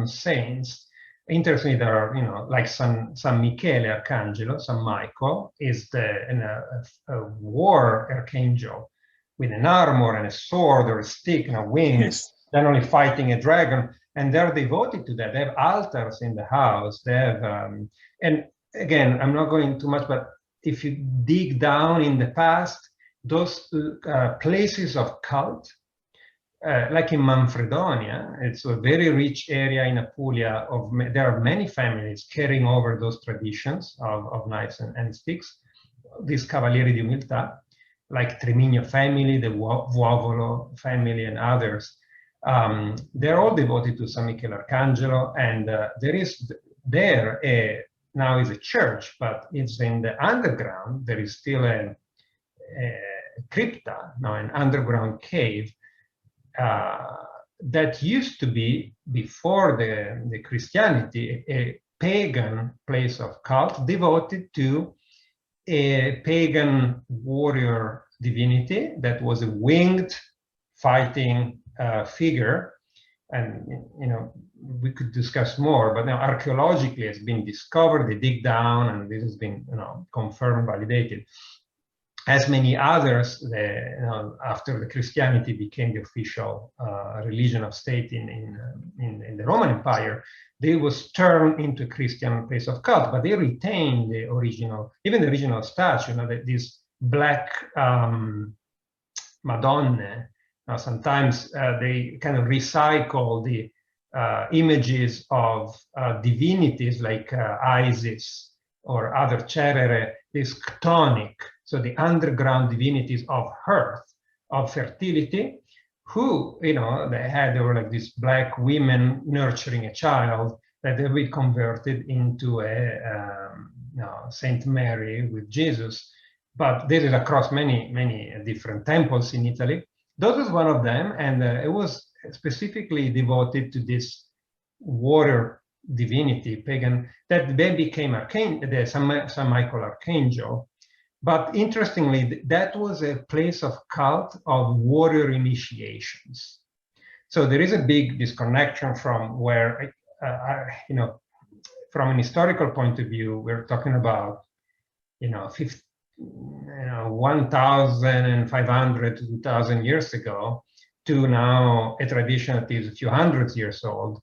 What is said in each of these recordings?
certain saints. Interestingly, there are, like San Michele Arcangelo, San Michael is a war archangel with an armor and a sword or a stick and a wing, Yes. generally fighting a dragon, and they're devoted to that. They have altars in the house. They have, and again, I'm not going too much, but if you dig down in the past, those places of cult, like in Manfredonia, it's a very rich area in Apulia. There are many families carrying over those traditions of knives and sticks, these Cavalieri di Umiltà, like Tremigno family, the Vuovolo family, and others. They're all devoted to San Michele Arcangelo, and now is a church, but it's in the underground. There is still a crypta, now an underground cave, that used to be, before the Christianity, a pagan place of cult devoted to a pagan warrior divinity that was a winged fighting figure. And we could discuss more, but now archaeologically it's been discovered. They dig down, and this has been confirmed, validated. As many others, after the Christianity became the official religion of state in the Roman Empire, they was turned into a Christian place of cult, but they retained the original, even the original statue. These black Madonne. Now, sometimes they kind of recycle the images of divinities like Isis or other Cerere, these chthonic, so the underground divinities of earth, of fertility, who, they were like these black women nurturing a child that they were converted into a Saint Mary with Jesus. But this is across many different temples in Italy. That was one of them, and it was specifically devoted to this warrior divinity, pagan, that then became the San Michael Archangel. But interestingly, that was a place of cult of warrior initiations. So there is a big disconnection from where, from an historical point of view, we're talking about, 1,500 to 2,000 years ago, to now a tradition that is a few hundred years old.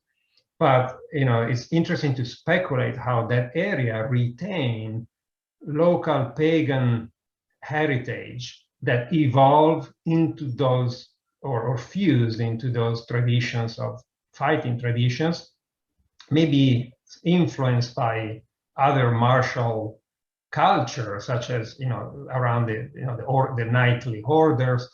But it's interesting to speculate how that area retained local pagan heritage that evolved into those, or fused into those traditions of fighting traditions, maybe influenced by other martial culture, such as around the knightly orders.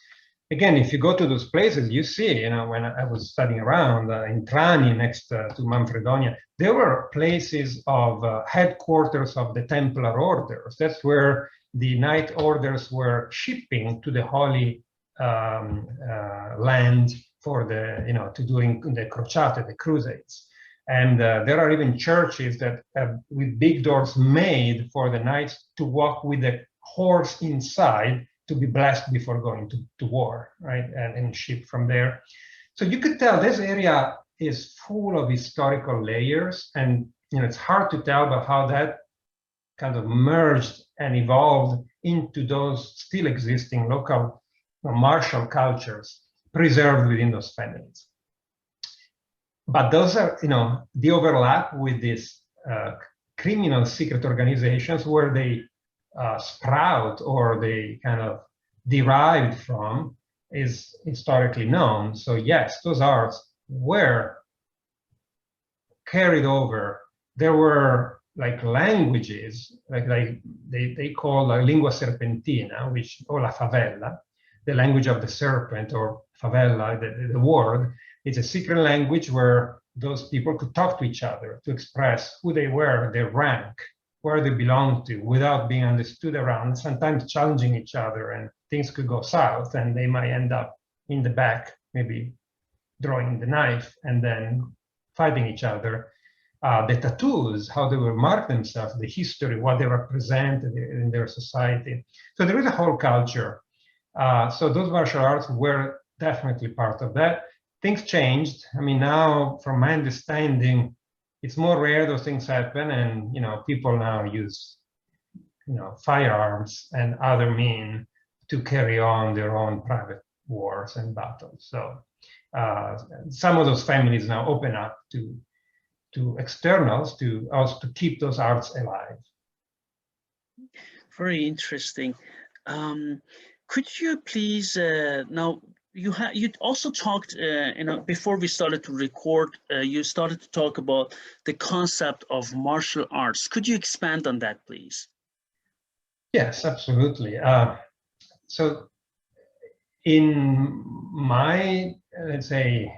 Again, if you go to those places, you see, when I was studying around in Trani, next to Manfredonia, there were places of headquarters of the Templar orders. That's where the knight orders were shipping to the Holy Land for to doing the crociate, the crusades. And there are even churches that with big doors made for the knights to walk with a horse inside to be blessed before going to war, right? And ship from there. So you could tell this area is full of historical layers, and it's hard to tell about how that kind of merged and evolved into those still existing local martial cultures preserved within those families. But those are, the overlap with these criminal secret organizations where they sprout or they kind of derived from is historically known. So yes, those arts were carried over. There were like languages, like they call la lingua serpentina, or la favela, the language of the serpent, or favela, the word. It's a secret language where those people could talk to each other to express who they were, their rank, where they belonged to, without being understood around, sometimes challenging each other, and things could go south, and they might end up in the back, maybe drawing the knife and then fighting each other. The tattoos, how they would mark themselves, the history, what they represented in their society. So there is a whole culture. So those martial arts were definitely part of that. things changed. I mean, now, from my understanding, it's more rare those things happen, and people now use firearms and other means to carry on their own private wars and battles. So some of those families now open up to externals to also to keep those arts alive. Very interesting. Could you please now? You also talked, before we started to record, you started to talk about the concept of martial arts. Could you expand on that, please? Yes, absolutely. So in my, let's say,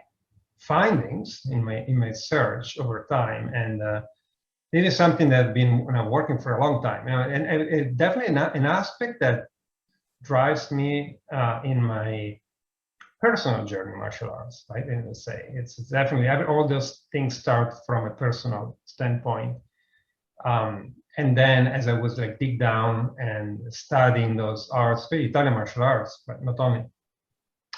findings in my search over time, and this is something that's been working for a long time, and definitely an aspect that drives me in my personal journey in martial arts, right? And let's say it's definitely all those things start from a personal standpoint. And then as I was like dig down and studying those arts, especially Italian martial arts, but not only,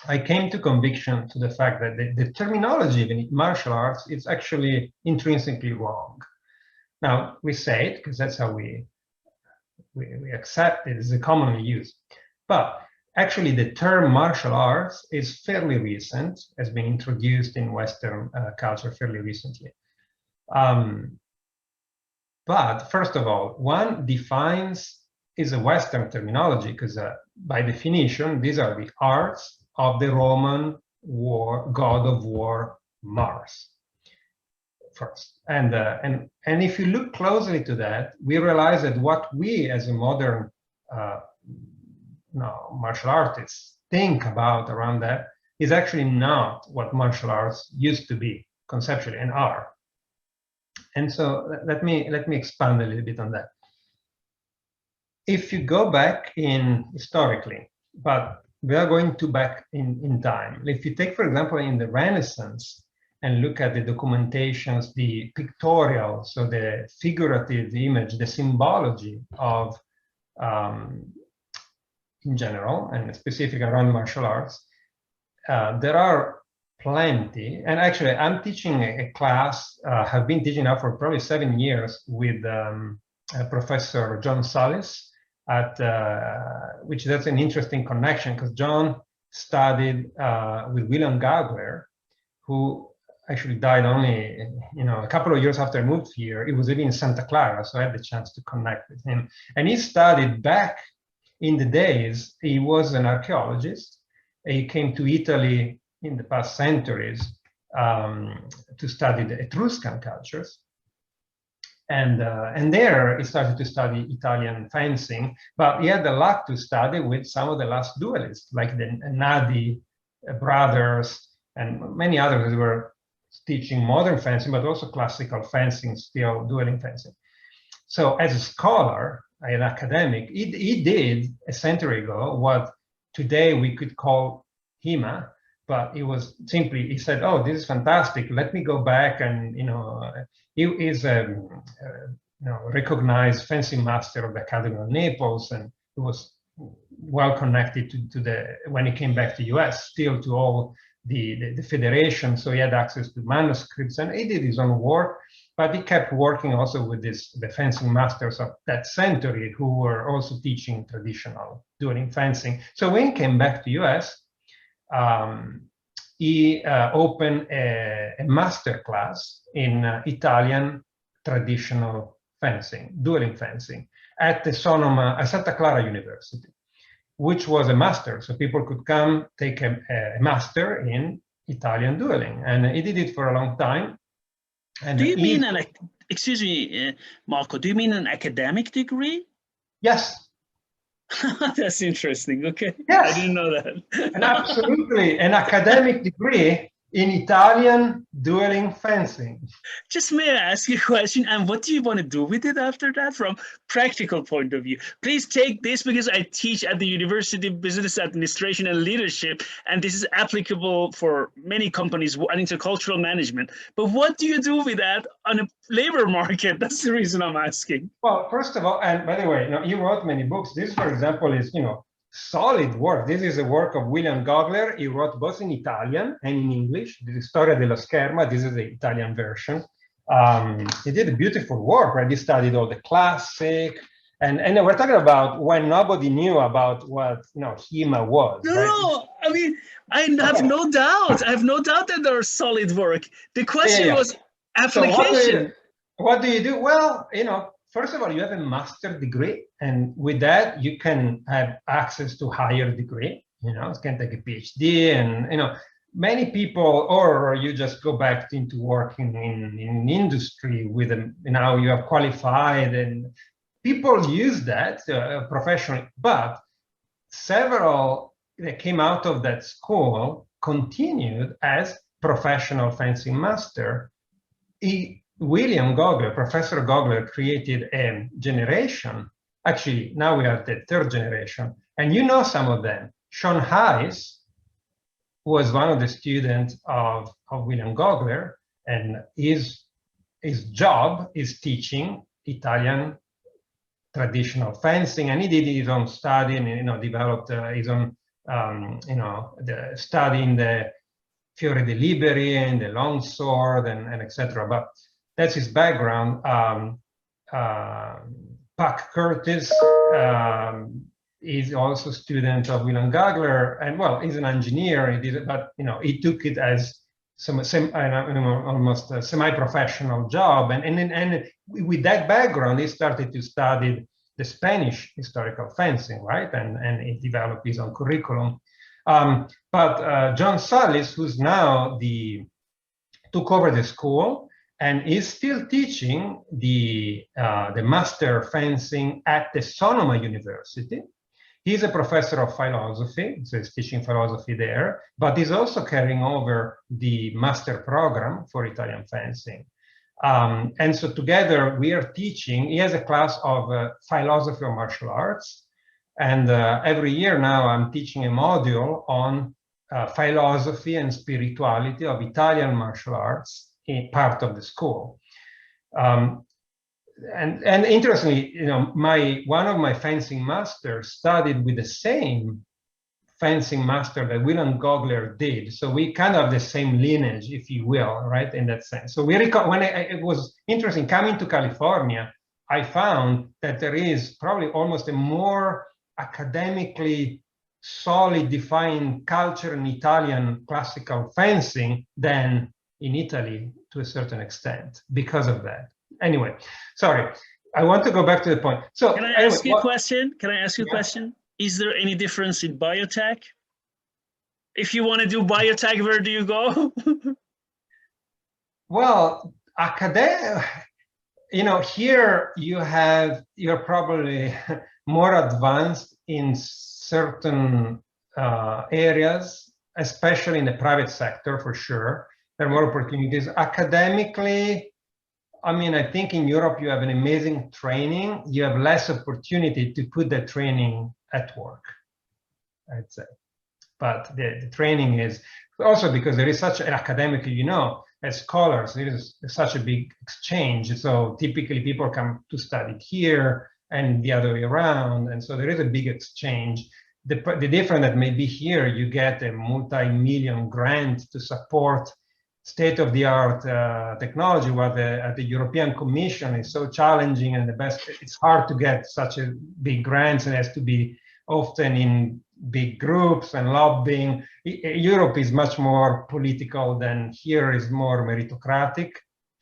I came to conviction to the fact that the terminology of martial arts is actually intrinsically wrong. Now we say it because that's how we accept it, it's commonly used. But actually the term martial arts is fairly recent, has been introduced in Western culture fairly recently. But first of all, one defines is a Western terminology because by definition, these are the arts of the Roman god of war, Mars. First, and if you look closely to that, we realize that what we as a modern martial artists think about around that is actually not what martial arts used to be conceptually and are. And so let me expand a little bit on that. If you go back in historically, but we are going to back in time. If you take, for example, in the Renaissance and look at the documentations, the pictorial, so the figurative image, the symbology of, in general, and specifically around martial arts, there are plenty. And actually, I'm teaching a class, have been teaching now for probably 7 years with Professor John Salis, at which that's an interesting connection because John studied with William Gagler, who actually died only a couple of years after I moved here. He was living in Santa Clara, so I had the chance to connect with him. And he studied back in the days. He was an archaeologist. He came to Italy in the past centuries to study the Etruscan cultures. And there he started to study Italian fencing, but he had a lot to study with some of the last duelists, like the Nadi brothers and many others who were teaching modern fencing, but also classical fencing, still dueling fencing. So as a scholar, an academic, he did a century ago what today we could call HEMA, but it was simply, he said, oh, this is fantastic, let me go back and, he is a recognized fencing master of the Academy of Naples, and he was well connected to the, when he came back to US, still to all the federation, so he had access to manuscripts, and he did his own work, but he kept working also with the fencing masters of that century who were also teaching traditional dueling fencing. So when he came back to US, he opened a master class in Italian traditional fencing, dueling fencing, at the Santa Clara University, which was a master. So people could come take a master in Italian dueling. And he did it for a long time. And do you mean excuse me, Marco, do you mean an academic degree? Yes. That's interesting. Okay. Yes. I didn't know that. And absolutely an academic degree in Italian dueling fencing. Just may I ask you a question? And what do you want to do with it after that from practical point of view? Please take this because I teach at the University of Business Administration and Leadership, and this is applicable for many companies and intercultural management. But what do you do with that on a labor market? That's the reason I'm asking. Well, first of all, and by the way, you wrote many books. This, for example, is, solid work. This is a work of William Gogler. He wrote both in Italian and in English. This is Storia dello scherma. This is the Italian version. He did a beautiful work, right? He studied all the classic, and we're talking about when nobody knew about what HEMA was. No, right? no, I mean, I have no doubt. I have no doubt that there are solid work. The question was application. So what do you do? Well, first of all, you have a master degree, and with that, you can have access to higher degree. You can take a PhD, and many people, or you just go back into working in industry with them. Now you are qualified, and people use that professionally. But several that came out of that school continued as professional fencing master. William Gogler, Professor Gogler, created a generation. Actually, now we are the third generation, and some of them. Sean Hayes was one of the students of William Gogler, and his job is teaching Italian traditional fencing, and he did his own study and developed his own the study in the Fiore de Liberi and the longsword and etc. But that's his background. Puck Curtis is also a student of William Gogler, and well, he's an engineer. He did it, but he took it as almost a semi-professional job, and with that background, he started to study the Spanish historical fencing, right? And he developed his own curriculum. But John Salis, who's now took over the school and is still teaching the master fencing at the Sonoma University. He's a professor of philosophy, so he's teaching philosophy there, but he's also carrying over the master program for Italian fencing. And so together we are teaching. He has a class of philosophy of martial arts, and every year now I'm teaching a module on philosophy and spirituality of Italian martial arts in part of the school. And interestingly, one of my fencing masters studied with the same fencing master that William Gogler did. So we kind of have the same lineage, if you will, right, in that sense. So it was interesting coming to California, I found that there is probably almost a more academically solid defined culture in Italian classical fencing than in Italy to a certain extent because of that. Anyway, sorry, I want to go back to the point. So can I ask you a question? Can I ask you a question? Is there any difference in biotech? If you want to do biotech, where do you go? Well, academic, here you're probably more advanced in certain areas, especially in the private sector, for sure. There are more opportunities. Academically, I think in Europe you have an amazing training. You have less opportunity to put that training at work, I'd say. But the training is also because there is such an academic, as scholars, there is such a big exchange. So typically people come to study here and the other way around. And so there is a big exchange. The difference that maybe here you get a multi-million grant to support state-of-the-art technology, while at the European Commission is so challenging, and it's hard to get such a big grants, and it has to be often in big groups and lobbying. Europe is much more political than here, is more meritocratic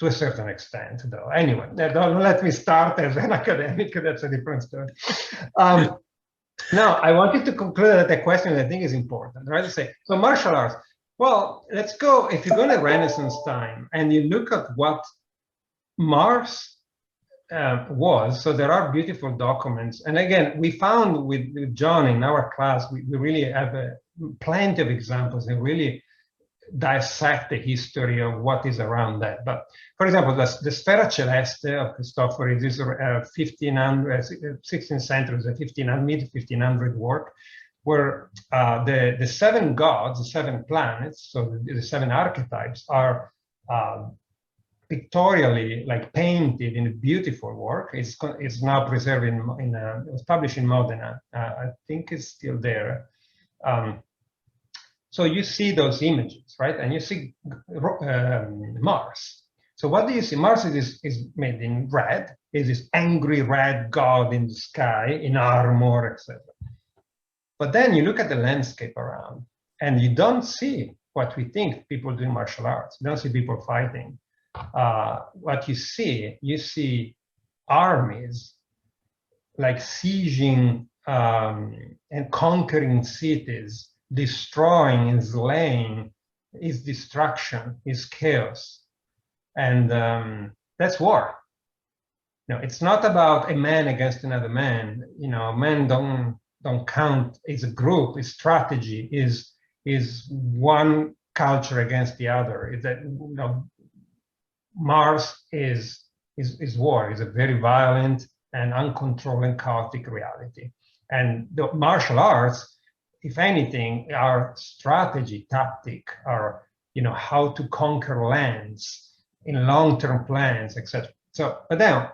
to a certain extent, though. Anyway, don't let me start as an academic, that's a different story. Now, I wanted to conclude that the question that I think is important, right? To say, so martial arts. Well, let's go, if you go to Renaissance time and you look at what Mars was, so there are beautiful documents. And again, we found with John in our class, we really have plenty of examples that really dissect the history of what is around that. But for example, the Sfera Celeste of Cristofori is 16th century, mid-1500 work, where the seven gods, the seven planets, so the seven archetypes are pictorially, like painted in a beautiful work. It's now preserved it was published in Modena. I think it's still there. So you see those images, right? And you see Mars. So what do you see? Mars is made in red. Is this angry red god in the sky, in armor, etc. But then you look at the landscape around, and you don't see what we think people doing martial arts. You don't see people fighting. What you see armies like sieging and conquering cities, destroying and slaying. Is destruction, is chaos. And that's war. It's not about a man against another man. Men don't count as a group. It's strategy, is one culture against the other. Is that Mars is war, is a very violent and uncontrolled and chaotic reality. And the martial arts, if anything, are strategy, tactic, are how to conquer lands in long-term plans, etc. So, but then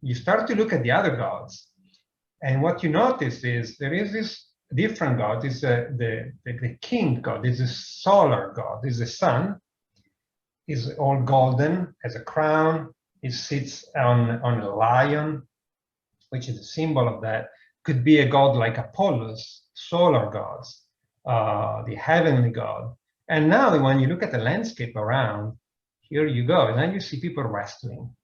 you start to look at the other gods, and what you notice is there is this different god. Is the king god. Is a solar god. Is the sun. Is all golden, has a crown. It sits on a lion, which is a symbol of that. Could be a god like Apollos, solar gods, the heavenly god. And now when you look at the landscape around, here you go. And then you see people wrestling.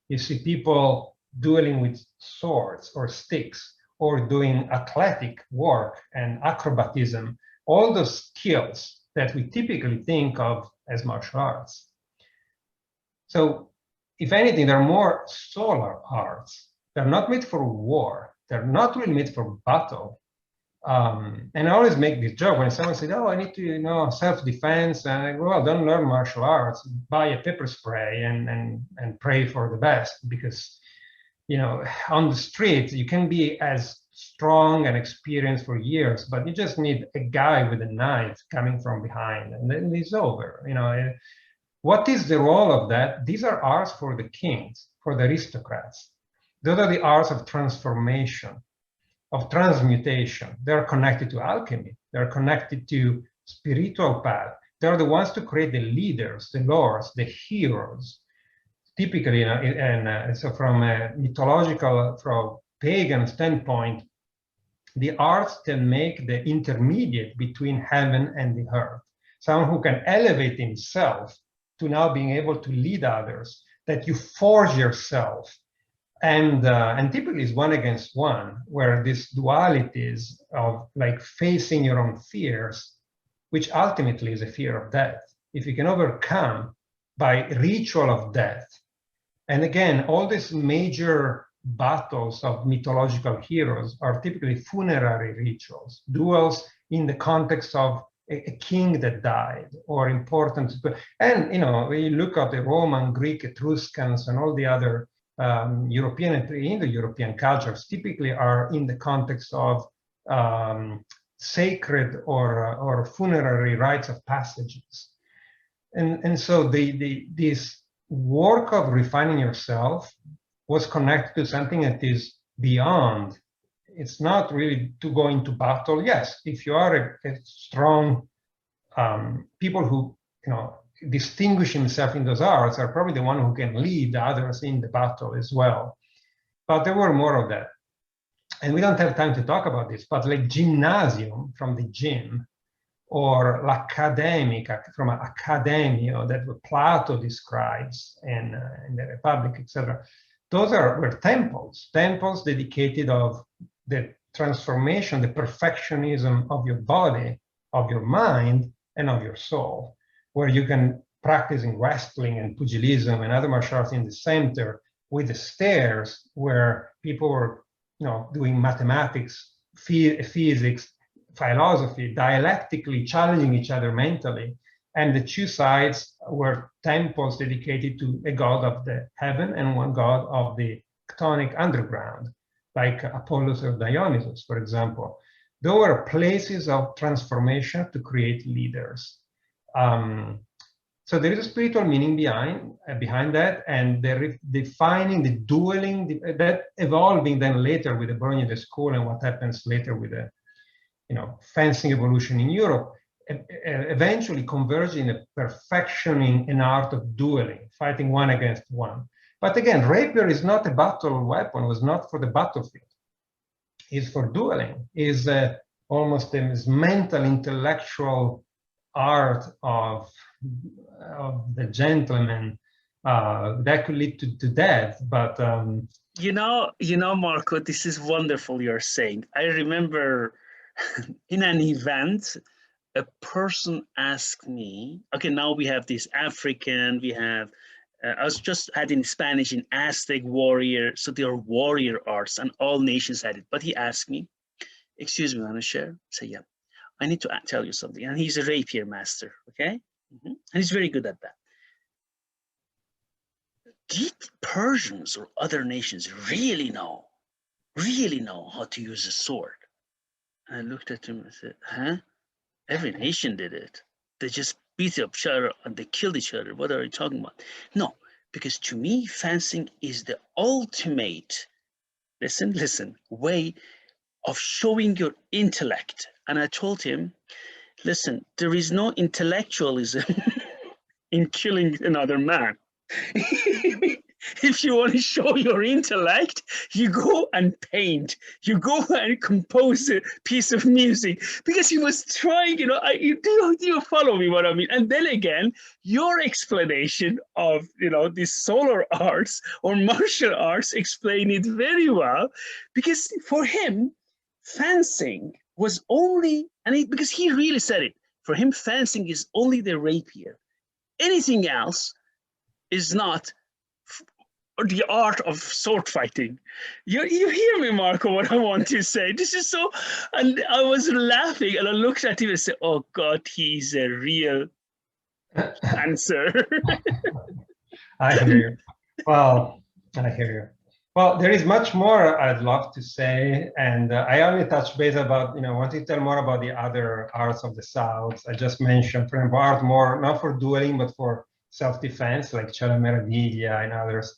You see people dueling with swords or sticks, or doing athletic work and acrobatism, all those skills that we typically think of as martial arts. So if anything, they're more solar arts. They're not made for war. They're not really made for battle. And I always make this joke when someone says, oh, I need to, self-defense. And I go, well, don't learn martial arts. Buy a pepper spray and pray for the best. Because, on the street, you can be as strong and experienced for years, but you just need a guy with a knife coming from behind, and then it's over. What is the role of that? These are arts for the kings, for the aristocrats. Those are the arts of transformation, of transmutation. They're connected to alchemy. They're connected to spiritual path. They're the ones to create the leaders, the lords, the heroes. Typically, so from a mythological, from pagan standpoint, the arts can make the intermediate between heaven and the earth. Someone who can elevate himself to now being able to lead others, that you forge yourself. And typically it's one against one, where this dualities of like facing your own fears, which ultimately is a fear of death. If you can overcome by ritual of death, and again, all these major battles of mythological heroes are typically funerary rituals, duels in the context of a king that died, or important. And when you look at the Roman, Greek, Etruscans, and all the other European and Indo-European cultures, typically are in the context of sacred or funerary rites of passages. And so this work of refining yourself was connected to something that is beyond. It's not really to go into battle. Yes, if you are a strong people who distinguish himself in those arts are probably the one who can lead others in the battle as well. But there were more of that. And we don't have time to talk about this, but like gymnasium from the gym, or l'academica from academia that Plato describes in the Republic, etc. Those were temples dedicated of the transformation, the perfectionism of your body, of your mind, and of your soul, where you can practice in wrestling and pugilism and other martial arts in the center, with the stairs where people were doing mathematics, physics, philosophy, dialectically challenging each other mentally. And the two sides were temples dedicated to a god of the heaven and one god of the chthonic underground, like Apollos or Dionysus, for example. Those were places of transformation to create leaders. So there is a spiritual meaning behind that, and the defining, the dueling, that evolving then later with the Bologna school and what happens later with the, fencing evolution in Europe, eventually converging in a perfectioning an art of dueling, fighting one against one. But again, rapier is not a battle weapon, was not for the battlefield. It's for dueling, is almost a mental, intellectual art of the gentleman that could lead to death. But Marco, this is wonderful you're saying. I remember in an event, a person asked me, okay, now we have this African, we have, I was just had in Spanish in Aztec warrior, so there are warrior arts and all nations had it. But he asked me, excuse me, want to share? I say, yeah, I need to tell you something. And he's a rapier master, okay? And he's very good at that. Did Persians or other nations really know how to use a sword? And I looked at him and said, huh? Every nation did it. They just beat up each other and they killed each other. What are you talking about? No, because to me, fencing is the ultimate, listen, way of showing your intellect. And I told him, listen, there is no intellectualism in killing another man. If you want to show your intellect, you go and paint, you go and compose a piece of music, because he was trying, do you follow me what I mean? And then again, your explanation of, these solar arts or martial arts explain it very well, because for him, fencing was only, because he really said it, for him, fencing is only the rapier. Anything else is not the art of sword fighting. You hear me, Marco, what I want to say. This is so, and I was laughing and I looked at him and said, oh God, he's a real answer. I hear you. Well, I hear you. Well, there is much more I'd love to say, and I only touched base about, want to tell more about the other arts of the South. I just mentioned, for example, art more, not for dueling, but for self-defense, like Cella Meraviglia and others.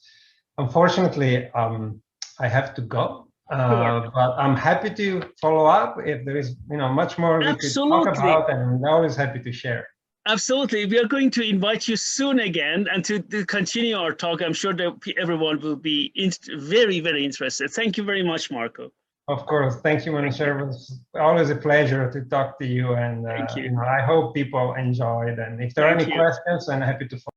Unfortunately, I have to go, but I'm happy to follow up if there is, much more we could talk about, and I'm always happy to share. Absolutely. We are going to invite you soon again and to continue our talk. I'm sure that everyone will be very, very interested. Thank you very much, Marco. Of course. Thank you, Manisha. It was always a pleasure to talk to you. And I hope people enjoyed. And if there are any questions, I'm happy to follow.